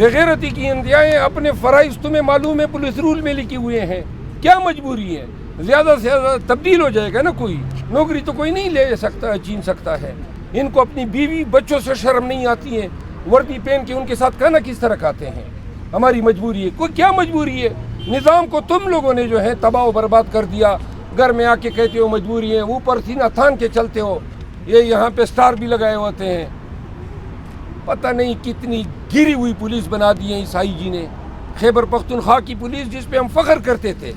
بغیرتی کی انتہائی اپنے فرائض تمہیں معلوم ہے پولیس رول میں لکھی ہوئے ہیں، کیا مجبوری ہے؟ زیادہ سے زیادہ تبدیل ہو جائے گا نا، کوئی نوکری تو کوئی نہیں لے سکتا، چھین سکتا ہے۔ ان کو اپنی بیوی بچوں سے شرم نہیں آتی ہے، وردی پہن کے ان کے ساتھ کھانا کس طرح کھاتے ہیں؟ ہماری مجبوری ہے، کوئی کیا مجبوری ہے؟ نظام کو تم لوگوں نے جو ہے تباہ و برباد کر دیا، گھر میں آ کے کہتے ہو مجبوری ہے، اوپر سینہ تھان کے چلتے ہو، یہ یہاں پہ سٹار بھی لگائے ہوتے ہیں، پتہ نہیں کتنی گری ہوئی پولیس بنا دی ہے اس آئی جی نے۔ خیبر پختونخوا کی پولیس جس پہ ہم فخر کرتے تھے،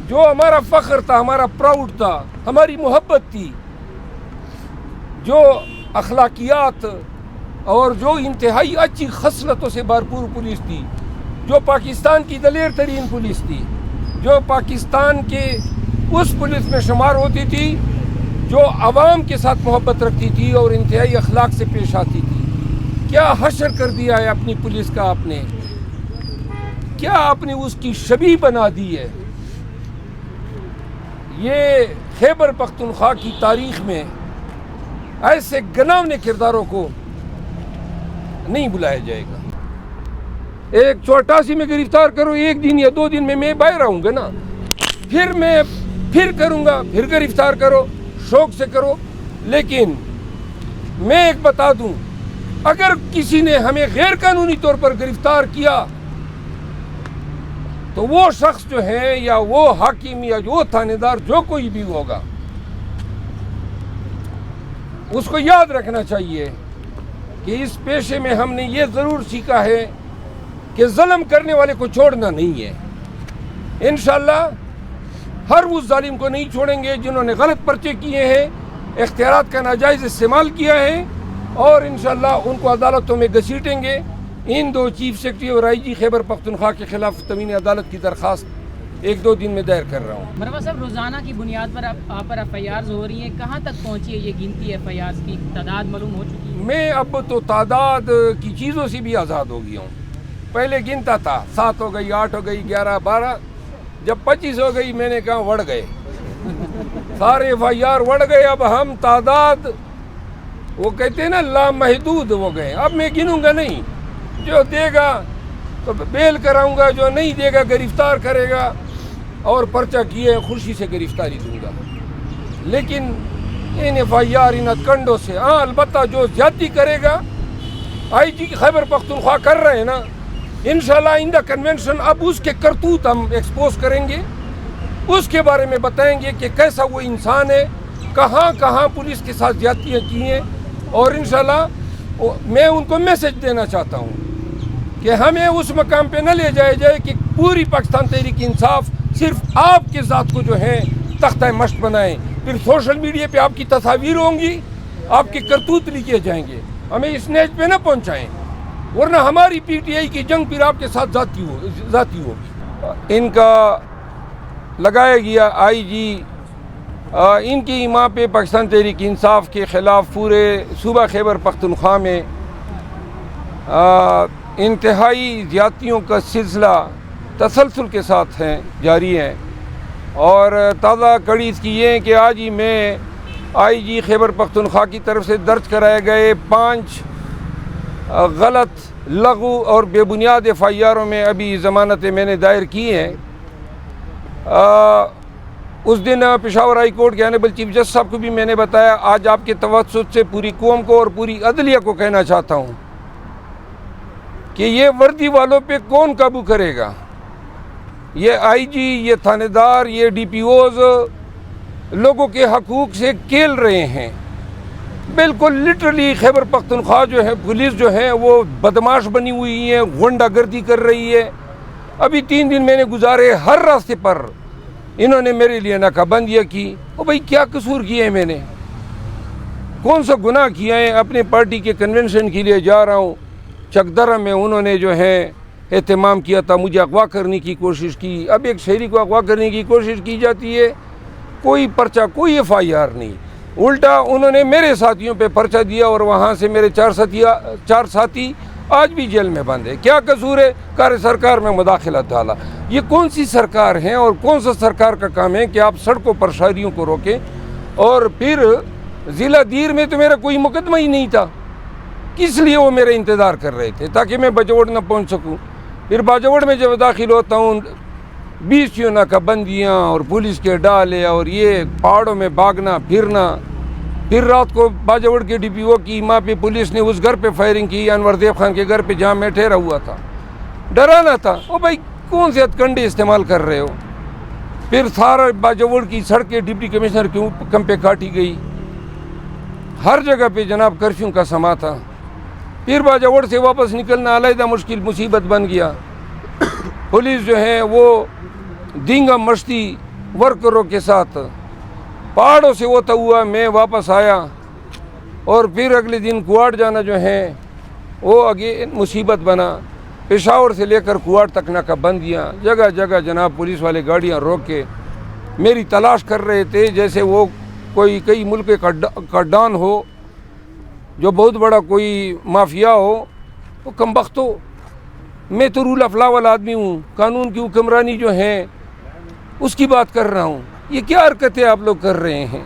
جو ہمارا فخر تھا، ہمارا پراؤڈ تھا، ہماری محبت تھی، جو اخلاقیات اور جو انتہائی اچھی خصلتوں سے بھرپور پولیس تھی، جو پاکستان کی دلیر ترین پولیس تھی، جو پاکستان کے اس پولیس میں شمار ہوتی تھی جو عوام کے ساتھ محبت رکھتی تھی اور انتہائی اخلاق سے پیش آتی تھی، کیا حشر کر دیا ہے اپنی پولیس کا آپ نے، کیا آپ نے اس کی شبیہ بنا دی ہے۔ یہ خیبر پختونخوا کی تاریخ میں ایسے گناونے کرداروں کو نہیں بلایا جائے گا۔ 188 میں گرفتار کرو، 1 دن یا 2 دن میں باہر آؤں گا نا، پھر کروں گا، پھر گرفتار کرو، شوق سے کرو۔ لیکن میں ایک بتا دوں، اگر کسی نے ہمیں غیر قانونی طور پر گرفتار کیا تو وہ شخص جو ہے یا وہ حاکم یا وہ تھانے دار جو کوئی بھی ہوگا، اس کو یاد رکھنا چاہیے کہ اس پیشے میں ہم نے یہ ضرور سیکھا ہے کہ ظلم کرنے والے کو چھوڑنا نہیں ہے۔ انشاءاللہ ہر اس ظالم کو نہیں چھوڑیں گے جنہوں نے غلط پرچے کیے ہیں، اختیارات کا ناجائز استعمال کیا ہے، اور انشاءاللہ ان کو عدالتوں میں گھسیٹیں گے۔ ان 2 چیف سیکرٹری اور آئی جی خیبر پختونخوا کے خلاف تمین عدالت کی درخواست 1-2 دن میں دائر کر رہا ہوں۔ مروا صاحب، روزانہ کی بنیاد پر آپ پر FIRs ہو رہی ہیں، کہاں تک پہنچی ہے یہ گنتی FIRs کی؟ تعداد معلوم ہو چکی ہے؟ میں اب تو تعداد کی چیزوں سے بھی آزاد ہو گیا ہوں۔ پہلے گنتا تھا، 7 ہو گئی، 8 ہو گئی، 11، 12، جب 25 ہو گئی میں نے کہا وڑ گئے، سارے FIR وڑ گئے۔ اب ہم تعداد، وہ کہتے ہیں نا لامحدود ہو گئے، اب میں گنوں گا نہیں، جو دے گا تو بیل کراؤں گا، جو نہیں دے گا گرفتار کرے گا، اور پرچہ کیے خوشی سے گرفتاری دوں گا۔ لیکن ان FIR ان کنڈوں سے، ہاں البتہ جو زیادتی کرے گا، آئی جی خیبر پختونخوا کر رہے ہیں نا، انشاءاللہ ان دا کنونشن اب اس کے کرتوت ہم ایکسپوز کریں گے، اس کے بارے میں بتائیں گے کہ کیسا وہ انسان ہے، کہاں کہاں پولیس کے ساتھ زیادتیاں کی ہیں، اور انشاءاللہ میں ان کو میسج دینا چاہتا ہوں کہ ہمیں اس مقام پہ نہ لے جائے کہ پوری پاکستان تحریک انصاف صرف آپ کے ذات کو جو ہے تختہ مشق بنائیں، پھر سوشل میڈیا پہ آپ کی تصاویر ہوں گی، آپ کے کرتوت لکھے جائیں گے، ہمیں اس نیج پہ نہ پہنچائیں، ورنہ ہماری PTI کی جنگ پھر آپ کے ساتھ ذاتی ہوگی۔ ان کا لگایا گیا آئی جی، ان کی ماں پہ پاکستان تحریک انصاف کے خلاف پورے صوبہ خیبر پختونخوا میں انتہائی زیادتیوں کا سلسلہ تسلسل کے ساتھ جاری ہے، اور تازہ کڑی اس کی یہ ہے کہ آج ہی میں آئی جی خیبر پختونخوا کی طرف سے درج کرائے گئے 5 غلط، لغو اور بے بنیاد FIRوں میں ابھی ضمانتیں میں نے دائر کی ہیں۔ اس دن پشاور ہائی کورٹ کے آنریبل چیف جسٹس صاحب کو بھی میں نے بتایا، آج آپ کے توسط سے پوری قوم کو اور پوری عدلیہ کو کہنا چاہتا ہوں کہ یہ وردی والوں پہ کون قابو کرے گا؟ یہ آئی جی، یہ تھانے دار، یہ DPOs لوگوں کے حقوق سے کھیل رہے ہیں۔ بالکل لٹرلی خیبر پختونخوا جو ہے پولیس جو ہے وہ بدماش بنی ہوئی ہے، غنڈہ گردی کر رہی ہے۔ ابھی 3 دن میں نے گزارے، ہر راستے پر انہوں نے میرے لیے ناکہ بندیاں کی۔ او بھائی کیا قصور کیا ہے میں نے؟ کون سا گناہ کیا ہے؟ اپنے پارٹی کے کنونشن کے لیے جا رہا ہوں، چکدرہ میں انہوں نے جو ہے اہتمام کیا تھا، مجھے اغوا کرنے کی کوشش کی۔ اب ایک شہری کو اغوا کرنے کی کوشش کی جاتی ہے، کوئی پرچہ، کوئی FIR نہیں، الٹا انہوں نے میرے ساتھیوں پہ پرچہ دیا، اور وہاں سے میرے 4 ساتھی آج بھی جیل میں بند ہے۔ کیا قصور ہے؟ کار سرکار میں مداخلت ڈالا۔ یہ کون سی سرکار ہے اور کون سا سرکار کا کام ہے کہ آپ سڑکوں پر شہریوں کو روکیں؟ اور پھر ضلع دیر میں تو میرا کوئی مقدمہ ہی نہیں تھا کس لیے وہ میرا انتظار کر رہے تھے؟ تاکہ میں باجوڑ نہ پہنچ سکوں. پھر باجوڑ میں جب داخل ہوتا ہوں 20 ناکہ بندیاں اور پولیس کے ڈالے اور یہ پہاڑوں میں بھاگنا پھرنا. پھر رات کو باجوڑ کے ڈی پی او کی ماں پہ پولیس نے اس گھر پہ فائرنگ کی، انور دیو خان کے گھر پہ جہاں میں ٹھہرا ہوا تھا. ڈرانا تھا. او بھائی کون سے ہتھ کنڈے استعمال کر رہے ہو؟ پھر سارا باجوڑ کی سڑکیں ڈپٹی کمشنر کے حکم پہ کاٹی گئی. ہر جگہ پہ جناب کرفیو کا سما تھا. پھر باجوڑ سے واپس نکلنا علیحدہ مشکل مصیبت بن گیا. پولیس جو ہے وہ دینگا مشتی ورکروں کے ساتھ پہاڑوں سے ہوتا ہوا میں واپس آیا. اور پھر اگلے دن کوارٹ جانا جو ہے وہ آگے مصیبت بنا. پشاور سے لے کر کوارٹ تک ناکہ بندیاں، جگہ جگہ جناب پولیس والے گاڑیاں روک کے میری تلاش کر رہے تھے، جیسے وہ کوئی کئی ملک کا ڈان ہو، جو بہت بڑا کوئی مافیا ہو. وہ کم بخت ہو. میں تو رول آف لا والا آدمی ہوں، قانون کی حکمرانی جو ہے اس کی بات کر رہا ہوں. یہ کیا حرکتیں آپ لوگ کر رہے ہیں؟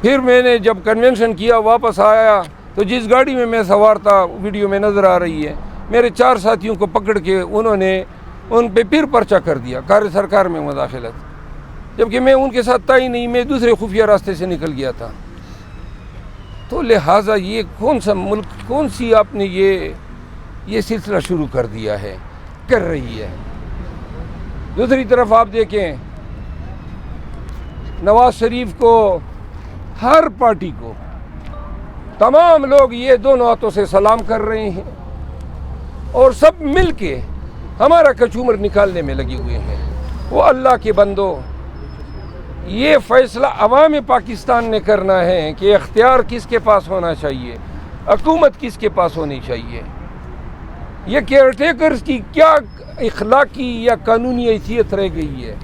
پھر میں نے جب کنونشن کیا واپس آیا تو جس گاڑی میں میں سوار تھا ویڈیو میں نظر آ رہی ہے، میرے 4 ساتھیوں کو پکڑ کے انہوں نے ان پہ پھر پرچہ کر دیا، کار سرکار میں مداخلت. جبکہ میں ان کے ساتھ تھا ہی نہیں، میں دوسرے خفیہ راستے سے نکل گیا تھا. تو لہٰذا یہ کون سا ملک، کون سی آپ نے یہ سلسلہ شروع کر دیا ہے، کر رہی ہے. دوسری طرف آپ دیکھیں نواز شریف کو، ہر پارٹی کو، تمام لوگ یہ دونوں ہاتھوں سے سلام کر رہے ہیں اور سب مل کے ہمارا کچومر نکالنے میں لگے ہوئے ہیں. وہ اللہ کے بندو، یہ فیصلہ عوام پاکستان نے کرنا ہے کہ اختیار کس کے پاس ہونا چاہیے، حکومت کس کے پاس ہونی چاہیے. یہ کیئر ٹیکرز کی کیا اخلاقی یا قانونی حیثیت رہ گئی ہے؟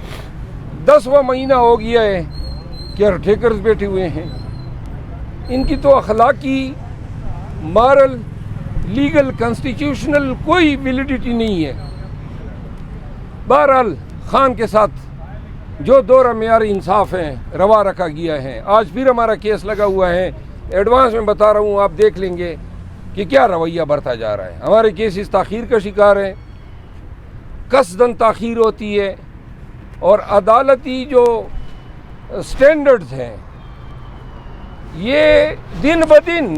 10واں مہینہ ہو گیا ہے کیئر ٹیکرز بیٹھے ہوئے ہیں. ان کی تو اخلاقی، مارل، لیگل، کانسٹیٹیوشنل کوئی ویلیڈیٹی نہیں ہے. بہرحال خان کے ساتھ جو دورہ معیار انصاف ہیں روا رکھا گیا ہے. آج پھر ہمارا کیس لگا ہوا ہے. ایڈوانس میں بتا رہا ہوں، آپ دیکھ لیں گے کہ کیا رویہ برتا جا رہا ہے. ہمارے کیسز تاخیر کا شکار ہیں، قصداً تاخیر ہوتی ہے. اور عدالتی جو سٹینڈرڈز ہیں یہ دن بدن